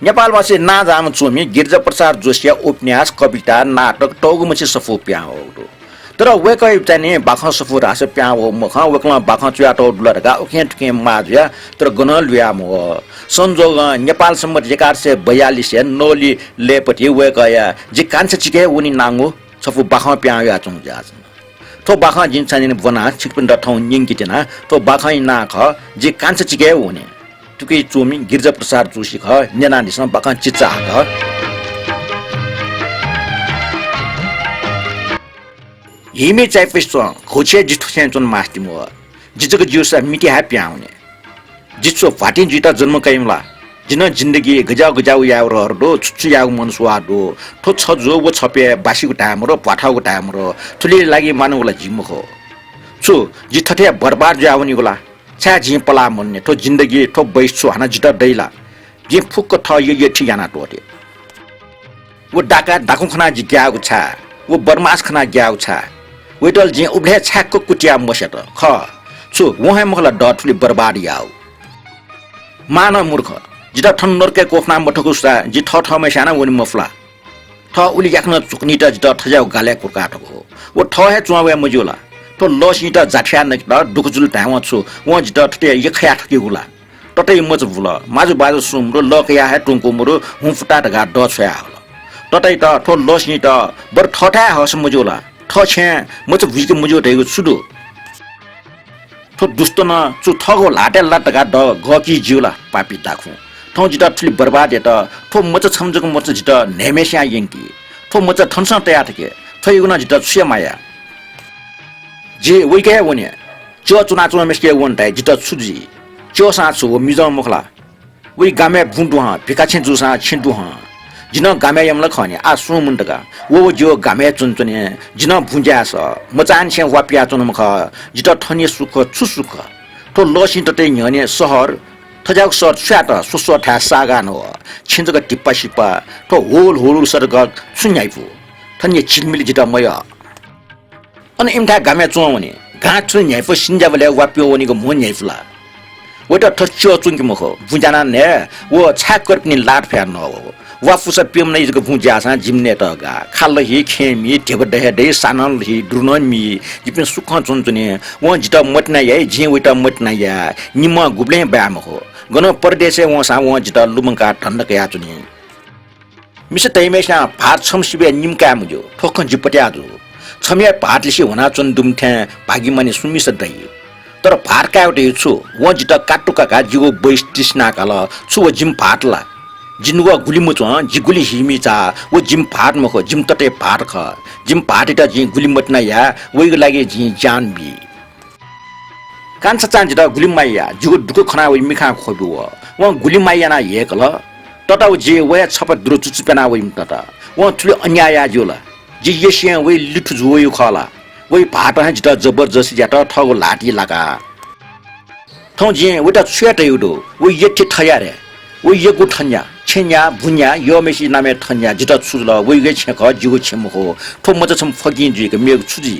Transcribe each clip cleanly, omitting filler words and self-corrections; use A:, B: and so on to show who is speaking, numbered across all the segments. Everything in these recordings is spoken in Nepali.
A: नेपालमा चाहिँ नाजाम चोमी गिरिजा प्रसाद जोशी उपन्यास कविता नाटक टौगुमची सफु प्या हो तर वेकै चाहिँ बाखा सफु रास प्या हो मखा वेकला बाखा च्याटो डुलरगा ओखे टके माजया तर गनल व्याम हो संजोग नेपाल सम्म 1942 नोली लेपटी वेकया जि कान्छ चिके उनी नांगो सफु बाखा प्या या चुङ जाज तो बाखा जिन छानि बना छिकपिन ठौ निंगितेना तो बाखा ना ख जि कान्छ चिके उनी तुकै चोमी गिरिजा प्रसाद जोशी ख नेनानिसँग बाखा चिचा ख हिमे चाहिँ पेस्तो खोचे जिठो चाहिँ चुन मास्ति मो जिजको जिउसा मिटी ह्यापी आउने जिसो फाटिन जिता जन्म काइमला जिन जिन्दगी गजाउ गजाउ याउ रहरदो छुछु याउ मनसुवा दो ठो छ जो वो छपे बासीको टाइम र पाठाको टाइम र थुली लागि मानुला जिमखो छु जिठथे बर्बाद जाउनी गोला छा जि पला मन्ने ठो जिन्दगी ठो बैसु हाना जिता दैला जि फुक्क थ ये ठियाना टोटे वो डाका डाकु खना जिग्याको छ वो बर्मास खना ग्याउ छ वेटल जि उब्ले छाकको कुटिया मसेट ख छु वहे मखला डठुली बर्बाद याउ मान मूर्ख जिता ठन नरके कोफना मठको सा जि ठ ठ मै साना वनि मफला ठ उली याक्न चुकनी त जिता ठजाउ गाले को काठको वो ठ हे चुवा मजुला तो लसिटा जाठ्या नक दुखजुल टाइम छु व जिता ठटे यखया ठके गुला टटै मज बुल माजु बाजु सुम र लकया हे टुङको मुरु हुफटा ढगा ड छया टटै त ठो लसिटा बर ठठा हस मजुला ठ छे मच भिके मजु दैगु सुदु ठो दुस्तन चु थगो लाटे लाटगा ड गकी जिउला पापी दाखु ठौ जिता ठुली बर्बाद एत ठो मच छमजको मच जिता नेमेस्या यंकी ठो मच ठनसा तया ठके थैगुना जिता छुया माया जे वइके वने चो चुना चुना मेस्के वनटाइ जिता छुजी चो सा छु मिजो मखला वइ गामे बुंदु हा भिकाछे जुसा छिन्दु हा जिन गामे यमला खने आ सुमुन्टका वो जो गामे चुनचुने जिन भुंज्यास मचान छे वापिया चुनमख जिता ठनी सुख छु सुख तो लसिन तते न्यने शहर थजाक सर छ्याट सुसो ठा सागान हो छिन्जक टिप्पा सिप्पा तो होल होल सरग सुन्याइपु थन्य चिकमिली जिता मय अन इमठा गामे चुवने गा छु न्याइपु सिन्जाबले वापियो वनिको मोन न्याइफुला वटा ठच्चो चुनकि मख भुंजाना ने वो छाक करपनि लाट फ्यान न हो वाफुसा पिम नै जको भुंज्यासा जिम्ने तगा खाल हि खेमी टेब दहे दे सानल हि द्रुनन मी जिपिन सुख चुनचुने व जिता मटना याइ जे वटा मटना या निम गुब्ले ब्याम हो गन परदेशे व सा व जिता लुमंका ठन्डक या चुनि मिस तैमेसा भात छमसिबे निमका मुजो ठोक जिपट्या जु छमिया भातलिसी हुना चुन दुमथे भागी माने सुमिस दै तर भार काउटे छु व जिता काटुका का जिगो बैस्टिस नाकाल छु व जिम भातला जिनुवा गुली मुचो जिगुली हिमिचा वो जिम फाट मखो जिम तटे फाट ख जिम फाटेटा जि गुली मटना या वइको लागि जि जान बि कान्छ चान जिता गुली माइया जुगु दुको खना वइ मिखा खोबु व गुली माइया ना एकल तटाउ जे व छप द्रु चुचुपेना वइ तटा व थुले अन्याय जुला जि यसिया वइ लिठु जुयो खला वइ फाट ह जिता जबरजस्ती जाटा ठगो लाटी लाका थौ जे वटा छ्याटे युदो व यति थयारे व यगु ठन्या छेन्या भुन्या यो मेसी नामे ठन्या जिता छुल वइगे छेख जिगु छेमखो ठो मज छम फगिन जुइके मेग छुजी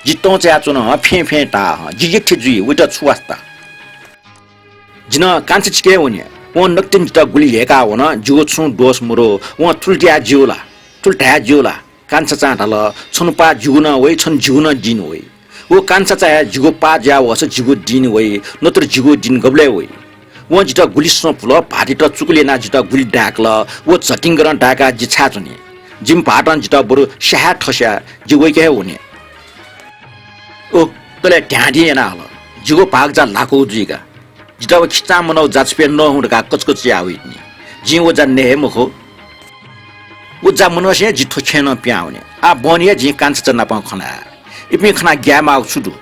A: जितो च्या चुन फे फे ता जिजेठे जुइ वटा छुवास्ता जिन कान्छ चिके वने व नक्तिन जिता गुली हेका वन जिगु छु दोस मुरो व तुल्ट्या जिउला कान्छ चाटल छनुपा जिगुन वइ छन जिगुन दिन वइ वो कान्छ चा जिगु पा ज्या वस जिगु दिन वइ नत्र जिगु दिन गब्ले वइ वो जिता गुली सोपुल भाटी त चुकुले ना जिता गुली डाकल वो झटिङ गरन डाका जिछा चुने जिम भाटन जिता बरु स्याहा ठस्या जिगोइ के हुने ओ तले ढ्याडी ना हल जिगो भाग जा लाको जुइगा जिता खिचा मनौ जाचपे न हुडका कचकच याउइनी जि वो जा नेहे मखो वो जा मनसे जिठो छेन प्याउने आ बनिया जि कान्छ चना प खना इपि खना ग्यामा छुदु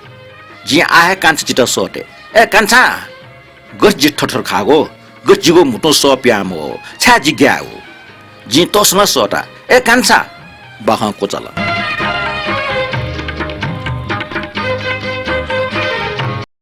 A: जि आए कान्छ जिता सोटे ए कान्छा गस जिठठर खागो गस जिगो मुटो स प्यामो छा जिग्याउ जि तोसमा सोटा ए कान्छा बहा को चला